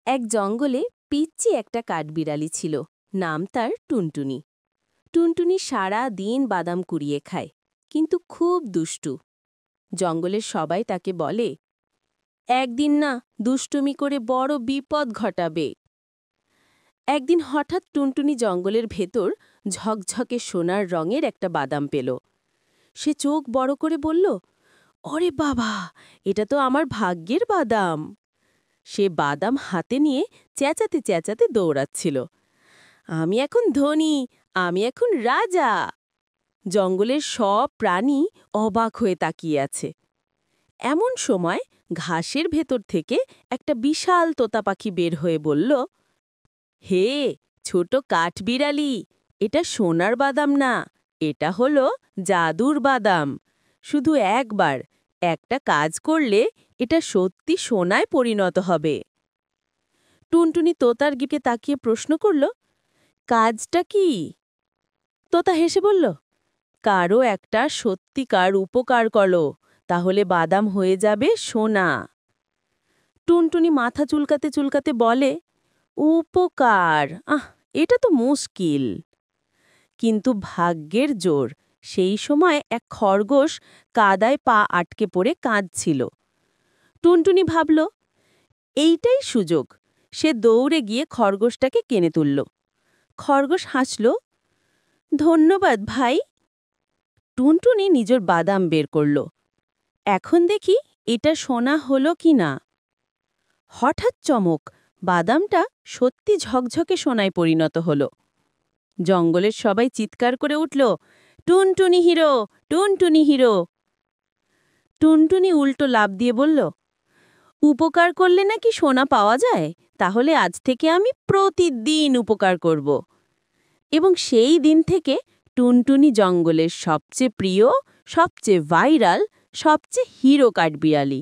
এক জঙ্গলে পিচ্চি একটা কাঠবিড়ালি ছিল। নাম তার টুনটুনি। টুনটুনি সারা দিন বাদাম কুড়িয়ে খায়, কিন্তু খুব দুষ্টু। জঙ্গলের সবাই তাকে বলে, একদিন না দুষ্টুমি করে বড় বিপদ ঘটাবে। একদিন হঠাৎ টুনটুনি জঙ্গলের ভেতর ঝকঝকে সোনার রঙের একটা বাদাম পেল। সে চোখ বড় করে বলল, ওরে বাবা, এটা তো আমার ভাগ্যের বাদাম। সে বাদাম হাতে নিয়ে চেঁচাতে চেঁচাতে দৌড়াচ্ছিল, আমি এখন ধনী, আমি এখন রাজা। জঙ্গলের সব প্রাণী অবাক হয়ে তাকিয়ে আছে। এমন সময় ঘাসের ভেতর থেকে একটা বিশাল তোতা পাখি বের হয়ে বলল, হে ছোট কাঠবিড়ালি, এটা সোনার বাদাম না, এটা হলো জাদুর বাদাম। শুধু একবার একটা কাজ করলে এটা সত্যি সোনায় পরিণত হবে। টুনটুনি তোতার দিকে তাকিয়ে প্রশ্ন করল, কাজটা কি? তোতা হেসে বলল, কারো একটা সত্যিকার উপকার করো, তাহলে বাদাম হয়ে যাবে সোনা। টুনটুনি মাথা চুলকাতে চুলকাতে বলে, উপকার, এটা তো মুশকিল। কিন্তু ভাগ্যের জোর, সেই সময় এক খরগোশ কাদায় পা আটকে পড়ে কাঁদছিল। টুনটুনি ভাবল, এইটাই সুযোগ। সে দৌড়ে গিয়ে খরগোশটাকে টেনে তুলল। খরগোশ হাসল, ধন্যবাদ ভাই। টুনটুনি নিজের বাদাম বের করল। এখন দেখি এটা সোনা হলো কি না। হঠাৎ চমক, বাদামটা সত্যি ঝকঝকে সোনায় পরিণত হল। জঙ্গলের সবাই চিৎকার করে উঠল, টুনটুনি হিরো, টুনটুনি হিরো। টুনটুনি উল্টো লাফ দিয়ে বলল, উপকার করলে নাকি সোনা পাওয়া যায়? তাহলে আজ থেকে আমি প্রতিদিন উপকার করব। এবং সেই দিন থেকে টুনটুনি জঙ্গলের সবচেয়ে প্রিয়, সবচেয়ে ভাইরাল, সবচেয়ে হিরো কাঠবিড়ালি।